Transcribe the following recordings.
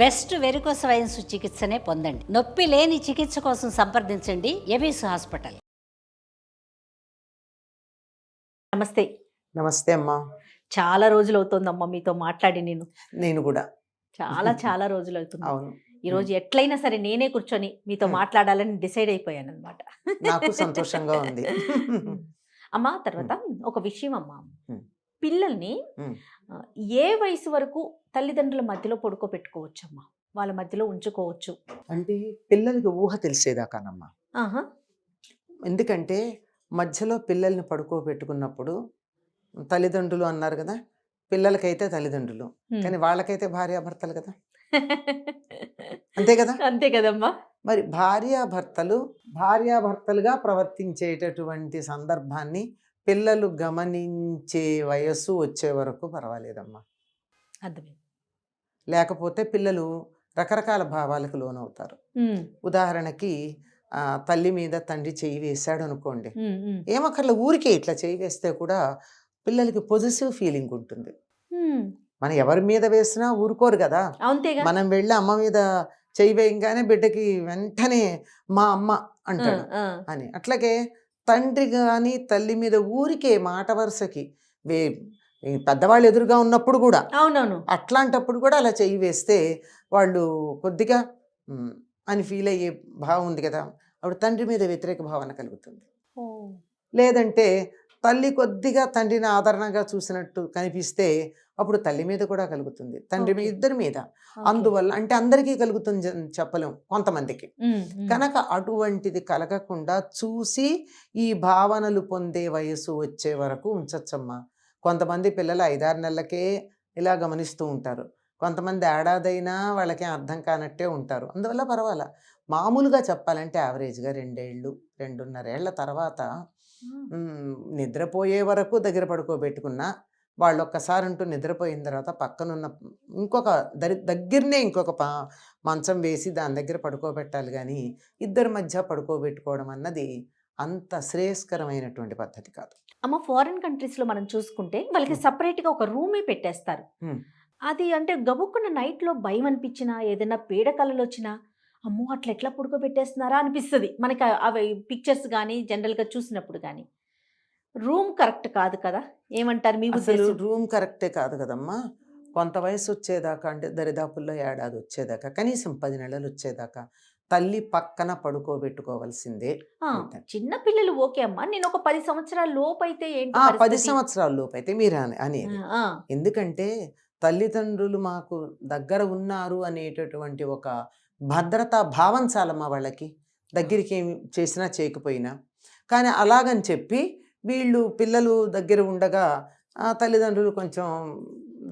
Best varicose veins చికిత్సనే పొందండి. నొప్పి లేని చికిత్స కోసం సంప్రదించండి ఎవిస్ హాస్పిటల్. నమస్తే. నమస్తే అమ్మా. చాలా రోజులు అవుతుందమ్మా మీతో మాట్లాడి. నేను కూడా చాలా రోజులు అవుతుంది. అవును. ఈరోజు ఎట్లయినా సరే నేనే కూర్చొని మీతో మాట్లాడాలని డిసైడ్ అయిపోయాను అనమాట. నాకు సంతోషంగా ఉంది. అమ్మా, తర్వాత ఒక విషయం అమ్మా, పిల్లల్ని ఏ వయసు వరకు తల్లిదండ్రుల మధ్యలో పడుకోబెట్టుకోవచ్చమ్మా, వాళ్ళ మధ్యలో ఉంచుకోవచ్చు? అంటే పిల్లలకి ఊహ తెలిసేదాకానమ్మా. ఎందుకంటే మధ్యలో పిల్లల్ని పడుకోబెట్టుకున్నప్పుడు తల్లిదండ్రులు అన్నారు కదా, పిల్లలకైతే తల్లిదండ్రులు, కానీ వాళ్ళకైతే భార్యాభర్తలు కదా. అంతే కదా. అంతే కదమ్మా. మరి భార్యాభర్తలుగా ప్రవర్తించేటటువంటి సందర్భాన్ని పిల్లలు గమనించే వయస్సు వచ్చే వరకు పర్వాలేదమ్మా. అర్థమైంది. లేకపోతే పిల్లలు రకరకాల భావాలకు లోనవుతారు. ఉదాహరణకి తల్లి మీద తండ్రి చేయి వేశాడు అనుకోండి, ఏమక్కర్లే ఊరికే ఇట్లా చేయి వేస్తే కూడా పిల్లలకి పొజిటివ్ ఫీలింగ్ ఉంటుంది. మనం ఎవరి మీద వేసినా ఊరుకోరు కదా. మనం వెళ్ళి అమ్మ మీద చేయి వేయంగానే బిడ్డకి వెంటనే మా అమ్మ అంటాడు అని. అట్లాగే తండ్రి కానీ తల్లి మీద ఊరికే మాట వరుసకి పెద్దవాళ్ళు ఎదురుగా ఉన్నప్పుడు కూడా, అవునవును, అట్లాంటప్పుడు కూడా అలా చెయ్యి వేస్తే వాళ్ళు కొద్దిగా అని ఫీల్ అయ్యే భావం ఉంది కదా, అప్పుడు తండ్రి మీద వ్యతిరేక భావన కలుగుతుంది. లేదంటే తల్లి కొద్దిగా తండ్రిని ఆదరణగా చూసినట్టు కనిపిస్తే అప్పుడు తల్లి మీద కూడా కలుగుతుంది, తండ్రి మీద, ఇద్దరి మీద. అందువల్ల అంటే అందరికీ కలుగుతుంది చెప్పలేం, కొంతమందికి. కనుక అటువంటిది కలగకుండా చూసి ఈ భావనలు పొందే వయసు వచ్చే వరకు ఉంచచ్చమ్మా. కొంతమంది పిల్లలు 5-6 నెలలకే ఇలా గమనిస్తూ ఉంటారు, కొంతమంది ఏడాదైనా వాళ్ళకి అర్థం కానట్టే ఉంటారు. అందువల్ల పర్వాలా. మామూలుగా చెప్పాలంటే యావరేజ్గా 2 ఏళ్ళు 2.5 ఏళ్ల తర్వాత నిద్రపోయే వరకు దగ్గర పడుకోబెట్టుకున్నా, వాళ్ళు ఒక్కసారి అంటూ నిద్రపోయిన తర్వాత పక్కనున్న ఇంకొక దగ్గరనే ఇంకొక మంచం వేసి దాని దగ్గర పడుకోబెట్టాలి. కానీ ఇద్దరి మధ్య పడుకోబెట్టుకోవడం అన్నది అంత శ్రేయస్కరమైనటువంటి పద్ధతి కాదు. అమ్మ, ఫారిన్ కంట్రీస్లో మనం చూసుకుంటే వాళ్ళకి సపరేట్గా ఒక రూమే పెట్టేస్తారు. అది అంటే గబుక్కున్న నైట్లో భయం అనిపించినా, ఏదైనా పీడకలలు వచ్చినా, అమ్మో అట్లా ఎట్లా పడుకోబెట్టేస్తున్నారా అనిపిస్తుంది మనకి. అవి పిక్చర్స్ కానీ జనరల్గా చూసినప్పుడు కానీ రూమ్ కరెక్ట్ కాదు కదా, ఏమంటారు మీ అసలు? రూమ్ కరెక్టే కాదు కదమ్మా. కొంత వయసు వచ్చేదాకా, అంటే దరిదాపుల్లో ఏడాది వచ్చేదాకా, కనీసం 10 నెలలు వచ్చేదాకా తల్లి పక్కన పడుకోబెట్టుకోవాల్సిందే. చిన్న పిల్లలు ఓకే అమ్మా, నేను ఒక 10 సంవత్సరాల లోపు అయితే 10 సంవత్సరాల లోపు అయితే మీరు అనేది. ఎందుకంటే తల్లిదండ్రులు మాకు దగ్గర ఉన్నారు అనేటటువంటి ఒక భద్రతా భావం చాలమ్మా వాళ్ళకి, దగ్గరికి ఏమి చేసినా చేయకపోయినా. కానీ అలాగని చెప్పి వీళ్ళు పిల్లలు దగ్గర ఉండగా తల్లిదండ్రులు కొంచెం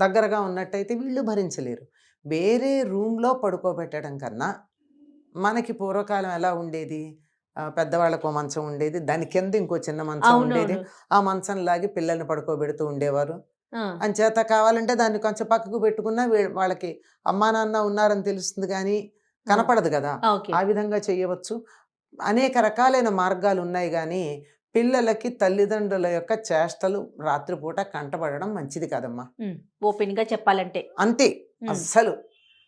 దగ్గరగా ఉన్నట్టయితే వీళ్ళు భరించలేరు. వేరే రూమ్లో పడుకోబెట్టడం కన్నా, మనకి పూర్వకాలం ఎలా ఉండేది, పెద్దవాళ్ళకు మంచం ఉండేది, దాని కింద ఇంకో చిన్న మంచం ఉండేది, ఆ మంచం లాగి పిల్లల్ని పడుకోబెడుతూ ఉండేవారు. అంచేత కావాలంటే దాన్ని కొంచెం పక్కకు పెట్టుకున్నా వాళ్ళకి అమ్మా నాన్న ఉన్నారని తెలుస్తుంది, కానీ కనపడదు కదా. ఆ విధంగా చేయవచ్చు. అనేక రకాలైన మార్గాలు ఉన్నాయి. కానీ పిల్లలకి తల్లిదండ్రుల యొక్క చేష్టలు రాత్రిపూట కంటపడడం మంచిది కాదమ్మా, ఓపెన్గా చెప్పాలంటే. అంతే. అస్సలు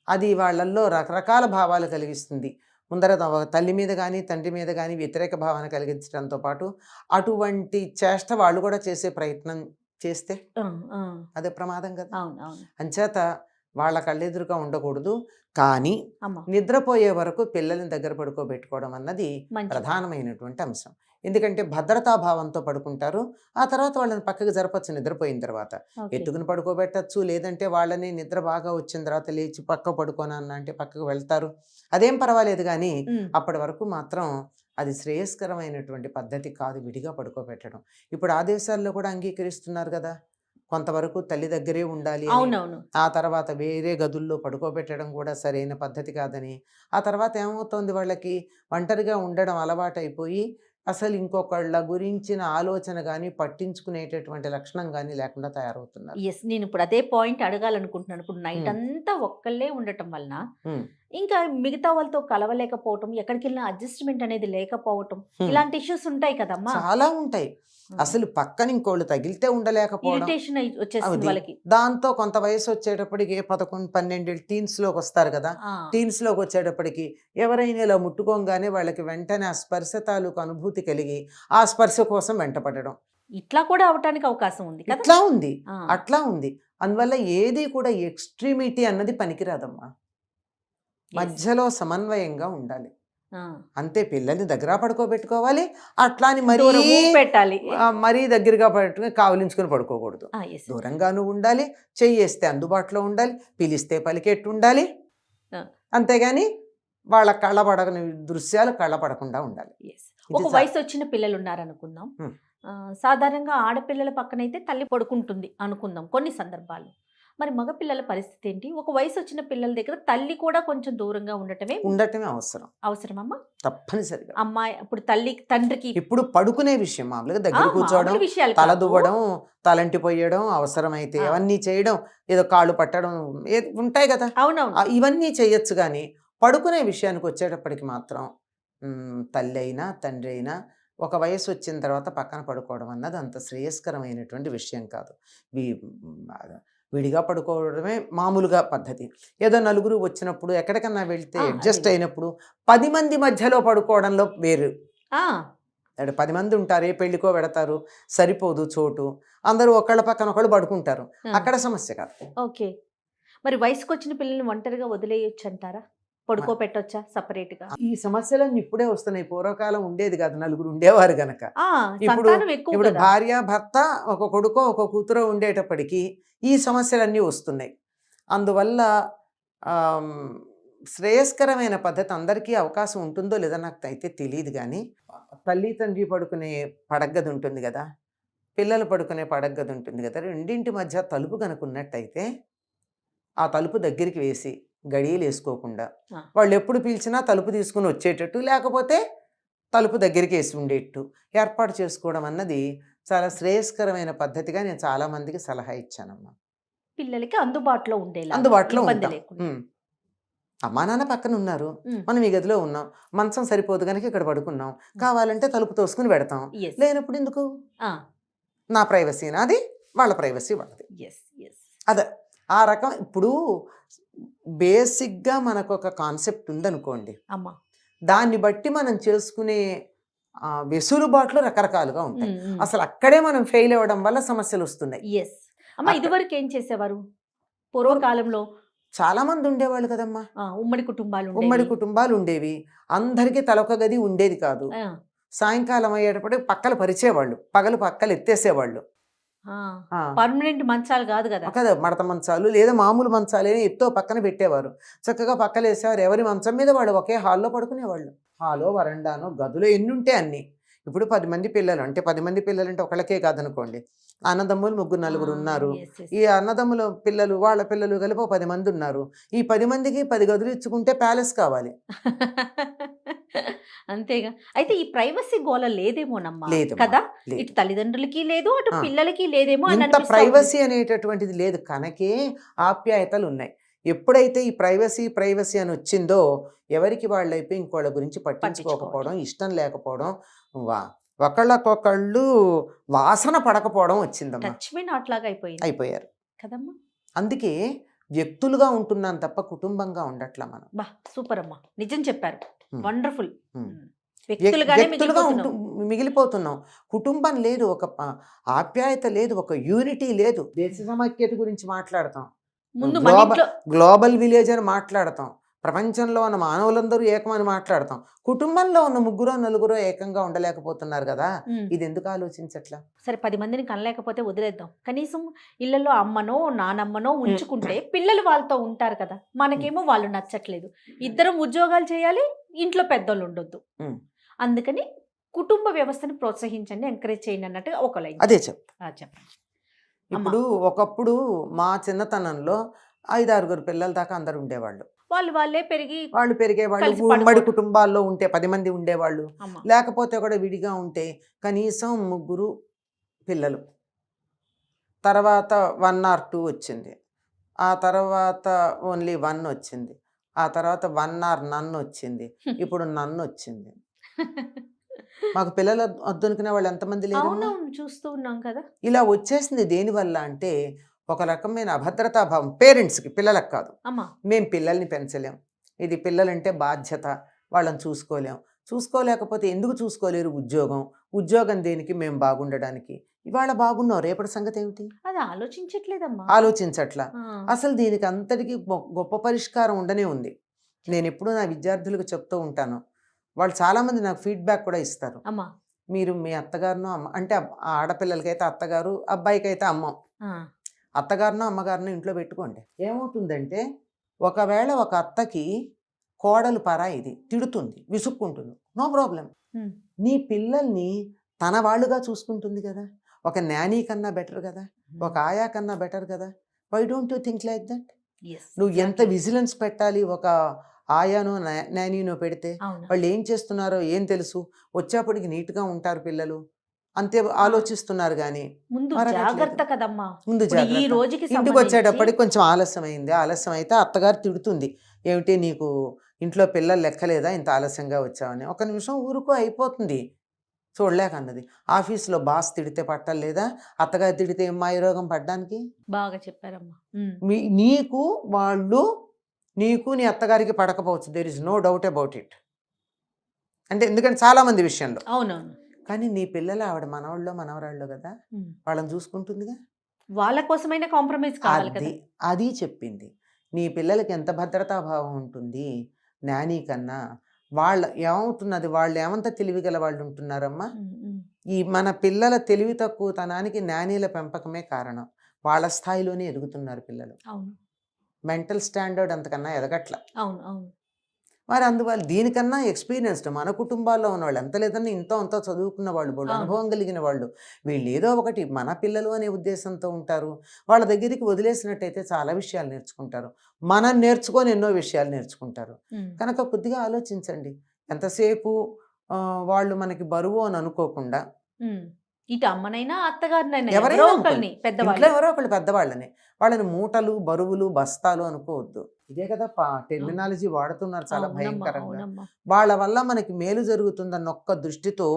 అది వాళ్ళల్లో రకరకాల భావాలు కలిగిస్తుంది. ముందర తల్లి మీద కానీ తండ్రి మీద కానీ వ్యతిరేక భావన కలిగించడంతో పాటు అటువంటి చేష్ట వాళ్ళు కూడా చేసే ప్రయత్నం చేస్తే అదే ప్రమాదం కదా. అంచేత వాళ్ళ కళ్ళెదురుగా ఉండకూడదు. కానీ నిద్రపోయే వరకు పిల్లల్ని దగ్గర పడుకోబెట్టుకోవడం అన్నది ప్రధానమైనటువంటి అంశం. ఎందుకంటే భద్రతాభావంతో పడుకుంటారు. ఆ తర్వాత వాళ్ళని పక్కకి జరపచ్చు. నిద్రపోయిన తర్వాత ఎత్తుకుని పడుకోబెట్టచ్చు. లేదంటే వాళ్ళని నిద్ర బాగా వచ్చిన తర్వాత లేచి పక్క పడుకోనన్నా అంటే పక్కకు వెళ్తారు, అదేం పర్వాలేదు. కానీ అప్పటి వరకు మాత్రం అది శ్రేయస్కరమైనటువంటి పద్ధతి కాదు విడిగా పడుకోబెట్టడం. ఇప్పుడు ఆ దేశాల్లో కూడా అంగీకరిస్తున్నారు కదా, కొంతవరకు తల్లి దగ్గరే ఉండాలి, ఆ తర్వాత వేరే గదుల్లో పడుకోబెట్టడం కూడా సరైన పద్ధతి కాదని. ఆ తర్వాత ఏమవుతోంది, వాళ్ళకి ఒంటరిగా ఉండడం అలవాటైపోయి అసలు ఇంకొకళ్ళ గురించిన ఆలోచన కానీ పట్టించుకునేటటువంటి లక్షణం కానీ లేకుండా తయారవుతున్నారు. నేను ఇప్పుడు అదే పాయింట్ అడగాలనుకుంటున్నాను. ఇప్పుడు నైట్ అంతా ఒక్కళ్ళే ఉండటం వలన ఇంకా మిగతా వాళ్ళతో కలవలేకపోవటం, ఎక్కడికి వెళ్ళినా అడ్జస్ట్మెంట్ అనేది లేకపోవటం, హ్మ్. ఇలాంటి ఇష్యూస్ ఉంటాయి కదమ్మా. చాలా ఉంటాయి. అసలు పక్కన ఇంకోళ్ళు తగిలితే ఉండలేకపోవడం. ఇరిటేషన్ వచ్చేస్తుంది అది. వాళ్ళకి. దాంతో కొంత వయసు వచ్చేటప్పటికి 11, 12 టీన్స్‌లోకి వస్తారు కదా! ఆ, టీన్స్‌లోకి వచ్చేటప్పటికి ఎవరైనా ఇలా ముట్టుకోగానే వాళ్ళకి వెంటనే ఆ స్పర్శ తాలూకు అనుభూతి కలిగి ఆ స్పర్శ కోసం వెంటపడడం. ఇట్లా కూడా అవటానికి అవకాశం ఉంది కదా. ఇట్లా ఉంది. ఆ, అట్లా ఉంది. అందువల్ల ఏది కూడా ఎక్స్‌ట్రీమిటీ అన్నది పనికిరాదమ్మా. yes. మధ్యలో సమన్వయంగా ఉండాలి. ఆ, అంతే. పిల్లల్ని దగ్గర పడుకోబెట్టుకోవాలి. అట్లా అని మరీ దూరము పెట్టాలి. మరీ దగ్గరగా పట్టుకుని కావలించుకొని పడుకోకూడదు. yes. దూరంగాను ఉండాలి. చెయ్యేస్తే అందుబాటులో ఉండాలి. పిలిస్తే పలికేట్టు ఉండాలి. ఆ. అంతేగాని వాళ్ళ కళ్ళపడని దృశ్యాలు కళ్ళపడకుండా ఉండాలి. Yes. ఇది ఒక వయసు వచ్చిన పిల్లలు ఉన్నారనుకుందాం. హ్మ్. సాధారణంగా ఆడపిల్లల పక్కనైతే తల్లి పడుకుంటుంది అనుకుందాం కొన్ని సందర్భాలు. మరి మగపిల్లల పరిస్థితి ఏంటి? ఒక వయసు వచ్చిన పిల్లల దగ్గర తల్లి కూడా కొంచెం దూరంగా ఉండటమే ఉండటమే అవసరం. అవసరమమ్మా. తప్పనిసరిగా. అమ్మాయి ఇప్పుడు తల్లి తండ్రికి ఇప్పుడు పడుకునే విషయం మామూలుగా దగ్గర కూర్చోవడం, మామూలు విషయాలు తల కాదు. దువ్వడం, తలంటి పోయడం, అవసరమైతే ఆ. అవన్నీ చేయడం, ఏదో కాళ్ళు పట్టడం ఉంటాయి కదా. అవునవును. ఇవన్నీ చేయొచ్చు. కానీ పడుకునే విషయానికి వచ్చేటప్పటికి మాత్రం తల్లి అయినా తండ్రి అయినా ఒక వయసు వచ్చిన తర్వాత పక్కన పడుకోవడం అన్నది అంత శ్రేయస్కరమైనటువంటి విషయం కాదు. విడిగా పడుకోవడమే మామూలుగా పద్ధతి. ఏదో నలుగురు వచ్చినప్పుడు ఎక్కడికన్నా వెళ్తే అడ్జస్ట్ అదే. అయినప్పుడు 10 మంది మధ్యలో పడుకోవడంలో వేరు. ఆ, 10 మంది ఉంటారు, ఏ పెళ్ళికో పెడతారు, సరిపోదు చోటు, అందరూ ఒకళ్ళ పక్కన ఒకళ్ళు పడుకుంటారు. ఆ. అక్కడ సమస్య కాదు. ఓకే. మరి వయసుకు వచ్చిన పిల్లల్ని ఒంటరిగా వదిలేయొచ్చు అంటారా? పడుకోబెట్టొచ్చా సపరేట్ గా? ఈ సమస్యలన్నీ ఇప్పుడే వస్తున్నాయి. పూర్వకాలం ఉండేది కాదు, నలుగురు ఉండేవారు గనక. ఇప్పుడు సంతానం ఎక్కువ ఇప్పుడు కదా. భార్య భర్త ఒక కొడుకో ఒక కూతురో ఉండేటప్పటికి ఈ సమస్యలన్నీ వస్తున్నాయి. అందువల్ల ఆమ్, శ్రేయస్కరమైన పద్ధతి అందరికీ అవకాశం ఉంటుందో లేదో నాకు అయితే తెలియదు. కానీ తల్లి తండ్రి పడుకునే పడగ్గది ఉంటుంది కదా, పిల్లలు పడుకునే పడగ్గది ఉంటుంది కదా, రెండింటి మధ్య తలుపు కనుకున్నట్టయితే ఆ తలుపు దగ్గరికి వేసి గడియలు వేసుకోకుండా ఆ. వాళ్ళు ఎప్పుడు పిలిచినా తలుపు తీసుకుని వచ్చేటట్టు, లేకపోతే తలుపు దగ్గరికి వేసి ఉండేట్టు ఏర్పాటు చేసుకోవడం అన్నది చాలా శ్రేయస్కరమైన పద్ధతిగా నేను చాలా మందికి సలహా ఇచ్చానమ్మా. పిల్లలకి అందుబాటులో ఉండేలా, అందుబాటులో ఇబ్బంది ఉంటాం. లేకుండా. అమ్మా నాన్న పక్కన ఉన్నారు, ఉమ్. మనం ఈ గదిలో ఉన్నాం, మంచం సరిపోదు కనుక ఇక్కడ పడుకున్నాం, కావాలంటే తలుపు తోసుకుని పెడతాం. Yes. లేనప్పుడు ఎందుకు? ఆ, నా ప్రైవసీ నాది, వాళ్ళ ప్రైవసీ వాళ్ళది. yes, yes. అదే ఆ రకం. ఇప్పుడు బేసిక్గా మనకు ఒక కాన్సెప్ట్ ఉందనుకోండి, అమ్మా. దాన్ని బట్టి మనం చేసుకునే వెసులుబాట్లు రకరకాలుగా ఉంటాయి. ఉమ్, ఉమ్. అసలు అక్కడే మనం ఫెయిల్ అవ్వడం వల్ల సమస్యలు వస్తున్నాయి. Yes. అమ్మా, అక్కడ- ఇదివరకు ఏం చేసేవారు? పూర్వకాలంలో చాలా మంది ఉండేవాళ్ళు కదమ్మా. ఉమ్మడి కుటుంబాలు ఉండేవి. ఉమ్మడి కుటుంబాలు ఉండేవి. అందరికీ తలొక గది ఉండేది కాదు. ఆ, సాయంకాలం అయ్యేటప్పటికి పక్కలు పరిచేవాళ్ళు, పగలు పక్కలు ఎత్తేసేవాళ్ళు. ఆ, పర్మనెంట్ మంచాలు కాదు కదా. కదా, మడత మంచాలు లేదా మామూలు మంచాలు ఎత్తో పక్కన పెట్టేవారు. చక్కగా పక్కలు వేసేవారు. ఎవరి మంచం మీద వాళ్ళు ఒకే హాల్లో పడుకునేవాళ్ళు. హాలో వరండానో గదులు ఎన్ని ఉంటే అన్ని. ఇప్పుడు 10 మంది పిల్లలు అంటే 10 మంది పిల్లలు అంటే ఒకళ్ళకే కాదనుకోండి, అన్నదమ్ములు 3 4 ఉన్నారు. Yes, yes. ఈ అన్నదమ్ముల పిల్లలు వాళ్ళ పిల్లలు కలిపి 10 మంది ఉన్నారు. ఈ 10 మందికి 10 గదులు ఇచ్చుకుంటే ప్యాలెస్ కావాలి. అంతేగా. అయితే ఈ ప్రైవసీ గోల లేదేమోనమ్మా లేదమ్మా, కదా. లేదు. ఇటు తల్లిదండ్రులకి లేదు, అటు ఆ. పిల్లలకి లేదేమో అని ఇంత అనిపిస్తా ఉంది. ప్రైవసీ అనేటటువంటిది లేదు కనుకే ఆప్యాయతలు ఉన్నాయి. ఎప్పుడైతే ఈ ప్రైవసీ అని వచ్చిందో ఎవరికి వాళ్ళు అయిపోయి ఇంకోళ్ళ గురించి పట్టించుకోకపోవడం, ఇష్టం లేకపోవడం, ఒకళ్ళకొకళ్ళు వాసన పడకపోవడం వచ్చిందమ్మా. టచ్ మీ నాట్ లాగా అయిపోయింది అయిపోయారు. కదమ్మా. అందుకే వ్యక్తులుగా ఉంటున్నాం తప్ప కుటుంబంగా ఉండట్లా మనం. బా, సూపర్ అమ్మా, నిజం చెప్పారు. Hmm. వండర్ఫుల్. Hmm. వ్యక్తులుగానే వ్యక్తులుగా మిగిలిపోతున్నాం. మిగిలిపోతున్నాం. కుటుంబం లేదు, ఒక ఆప్యాయత లేదు, ఒక యూనిటీ లేదు. దేశ సమైక్యత గురించి మాట్లాడతాం, ముందు మన ఇంట్లో గ్లోబల్ విలేజ్ అని మాట్లాడతాం, ప్రపంచంలో ఉన్న మానవులందరూ ఏకమని మాట్లాడతాం. కుటుంబంలో ఉన్న 3 4 ఏకంగా ఉండలేకపోతున్నారు కదా. ఉమ్. ఇది ఎందుకు ఆలోచించట్లా? సరే 10 మందిని కనలేకపోతే వదిలేద్దాం. కనీసం ఇళ్లలో అమ్మనో నానమ్మనో ఉంచుకుంటే పిల్లలు వాళ్ళతో ఉంటారు కదా. మనకేమో వాళ్ళు నచ్చట్లేదు, ఇద్దరం ఉద్యోగాలు చేయాలి, ఇంట్లో పెద్దోళ్ళు ఉండొద్దు. ఉమ్. అందుకని కుటుంబ వ్యవస్థను ప్రోత్సహించండి, ఎంకరేజ్ చేయండి అన్నట్టు ఒక లైన్. అదే చెప్పండి. ఇప్పుడు ఒకప్పుడు మా చిన్నతనంలో 5 6 పిల్లల దాకా అందరు ఉండేవాళ్ళు. వాళ్ళే పెరిగి వాళ్ళు పెరిగేవాళ్ళు. కలిసి ఉమ్మడి పడుకోవడం. కుటుంబాల్లో ఉంటే 10 మంది ఉండేవాళ్ళు. అమ్మ. లేకపోతే కూడా విడిగా ఉంటే కనీసం 3 పిల్లలు. తర్వాత 1 or 2 వచ్చింది. ఆ తర్వాత ఓన్లీ 1 వచ్చింది. ఆ తర్వాత 1 ఆర్ నన్ను వచ్చింది. ఇప్పుడు నన్ను వచ్చింది. మాకు పిల్లలు వద్దనుకునే వాళ్ళు ఎంతమంది లేరమ్మా? అవునవును, చూస్తూ ఉన్నాం కదా. ఇలా వచ్చేసింది దేనివల్ల అంటే ఒక రకమైన అభద్రతా భావం పేరెంట్స్కి, పిల్లలకు కాదు. అమ్మా. మేము పిల్లల్ని పెంచలేం, ఇది పిల్లలంటే బాధ్యత, వాళ్ళని చూసుకోలేం. చూసుకోలేకపోతే ఎందుకు చూసుకోలేరు? ఉద్యోగం దేనికి? మేము బాగుండడానికి. ఇవాళ బాగున్నాం, రేపటి సంగతి ఏమిటి? అది ఆలోచించట్లేదమ్మా. ఆలోచించట్లా. ఆ, అసలు దీనికి అంతటికి గొప్ప పరిష్కారం ఉండనే ఉంది. నేను ఎప్పుడూ నా విద్యార్థులకు చెప్తూ ఉంటాను, వాళ్ళు చాలామంది నాకు ఫీడ్బ్యాక్ కూడా ఇస్తారు. అమ్మా. మీరు మీ అత్తగారును అమ్మ అంటే ఆ ఆడపిల్లలకైతే అత్తగారు, అబ్బాయికైతే అమ్మ, ఆ, అత్తగారినో అమ్మగారినో ఇంట్లో పెట్టుకోండి. ఏమవుతుందంటే ఒకవేళ ఒక అత్తకి కోడలు పరాయిది, తిడుతుంది, విసుక్కుంటుంది, నో ప్రాబ్లం. ఉమ్, నీ పిల్లల్ని తన వాళ్ళుగా చూసుకుంటుంది కదా. ఒక నానీ కన్నా బెటర్ కదా, ఒక ఆయా కన్నా బెటర్ కదా. Why don't you think like that? yes, నువ్వు ఎంత exactly. విజిలెన్స్ పెట్టాలి ఒక ఆయానో నానీనో పెడితే? అవును. వాళ్ళు ఏం చేస్తున్నారో ఏం తెలుసు? వచ్చేప్పటికి నీట్గా ఉంటారు పిల్లలు, అంతే ఆలోచిస్తున్నారు. కానీ ముందు మరి అనట్లేదు. జాగ్రత్త కదమ్మా. ముందు ఇప్పుడు ఈ జాగ్రత్త. రోజుకి ఇంటికి సంబంధించి వచ్చేటప్పటికి కొంచెం ఆలస్యం అయింది. ఆలస్యం అయితే అత్తగారు తిడుతుంది, ఏమిటి నీకు ఇంట్లో పిల్లలు లెక్కలేదా, ఇంత ఆలస్యంగా వచ్చావని. ఒక నిమిషం ఊరుకో, అయిపోతుంది. చూడలేక అన్నది. ఆఫీస్లో బాస్ తిడితే పట్టలేదా, అత్తగారు తిడితే ఏం మాయరోగం పడ్డానికి? బాగా చెప్పారమ్మా. నీకు నీ అత్తగారికి పడకపోవచ్చు, there is no doubt about it. అంటే ఎందుకంటే చాలామంది విషయంలో. అవునవును. కానీ నీ పిల్లలు ఆవిడ మనవాళ్ళు మనవరాళ్ళు కదా, ఉమ్. వాళ్ళని చూసుకుంటుందిగా. వాళ్ళ కోసమైనా కాంప్రమైజ్ కావాలి కదా. అది చెప్పింది. నీ పిల్లలకి ఎంత భద్రతాభావం ఉంటుంది నానీ కన్నా. ఏమవుతున్నది, వాళ్ళు ఏమంత తెలివిగల వాళ్ళు ఉంటున్నారమ్మా. ఉమ్, ఉమ్. ఈ మన పిల్లల తెలివి తక్కువతనానికి నానీల పెంపకమే కారణం. వాళ్ళ స్థాయిలోనే ఎదుగుతున్నారు పిల్లలు. అవును, మెంటల్ స్టాండర్డ్ అంతకన్నా ఎదగట్ల. అవును, అవును. మరి అందువల్ల దీనికన్నా ఎక్స్పీరియన్స్డ్ మన కుటుంబాల్లో ఉన్న వాళ్ళు, ఎంత లేదన్నా ఇంతో అంతా చదువుకున్న వాళ్ళు, వాళ్ళు అవును. అనుభవం కలిగిన వాళ్ళు, వీళ్ళు ఏదో ఒకటి మన పిల్లలు అనే ఉద్దేశంతో ఉంటారు. వాళ్ళ దగ్గరికి వదిలేసినట్టయితే చాలా విషయాలు నేర్చుకుంటారు. మనం నేర్చుకొని ఎన్నో విషయాలు నేర్చుకుంటారు. ఉమ్. కనుక కొద్దిగా ఆలోచించండి. ఎంతసేపు వాళ్ళు మనకి బరువు అని అనుకోకుండా, ఉమ్. ఇటు అమ్మనైనా అత్తగారినైనా ఎవరైనా ఎవరో అనుకోండి, ఒకరిని ఇంట్లో పెద్దవాళ్ళు. ఎవరో ఒకళ్ళు పెద్దవాళ్ళని, వాళ్ళని మూటలు, బరువులు, బస్తాలు అనుకోవద్దు. ఇదే కదా టెర్మినాలజీ వాడుతున్నారు చాలా అవునమ్మా, భయంకరంగా. అవునమ్మా. వాళ్ళ వల్ల మనకి మేలు జరుగుతుందన్న ఒక్క దృష్టితో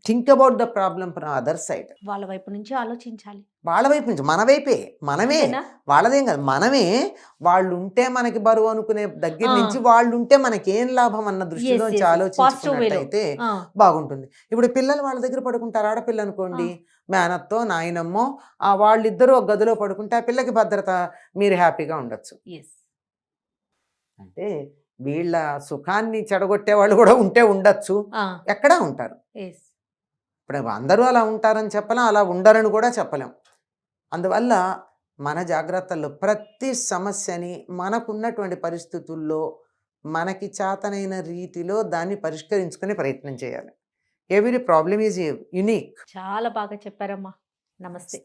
think about the problem from other side. వాళ్ళ వైపు నుంచి ఆలోచించాలి. వాళ్ళ వైపు నుంచి, మన వైపే, మనమే, అంతేనా? వాళ్ళదేం కాదు, మనమే. వాళ్ళు ఉంటే మనకి బరువు అనుకునే దగ్గర ఆ. నుంచి వాళ్ళు ఉంటే మనకేం లాభం అన్న దృష్టిలోంచి yes, yes. ఆలోచించుకున్నట్టయితే ఆ, బాగుంటుంది. ఇప్పుడు పిల్లలు వాళ్ళ దగ్గర పడుకుంటారు, ఆడపిల్ల అనుకోండి, మేనత్తో నాయనమ్మో వాళ్ళిద్దరూ ఒక గదిలో పడుకుంటే ఆ పిల్లకి భద్రత, మీరు హ్యాపీగా ఉండొచ్చు. yes. అంటే వీళ్ళ సుఖాన్ని చెడగొట్టే వాళ్ళు కూడా ఉంటే ఉండొచ్చు, ఆ, ఎక్కడా ఉంటారు. yes. ఇప్పుడు అందరూ అలా ఉంటారని చెప్పలేం, అలా ఉండరని కూడా చెప్పలేం. అందువల్ల మన జాగ్రత్తల్లో ప్రతి సమస్యని మనకున్నటువంటి పరిస్థితుల్లో మనకి చేతనైన రీతిలో దాన్ని పరిష్కరించుకునే ప్రయత్నం చేయాలి. Every problem is unique. చాలా బాగా చెప్పారమ్మా. నమస్తే.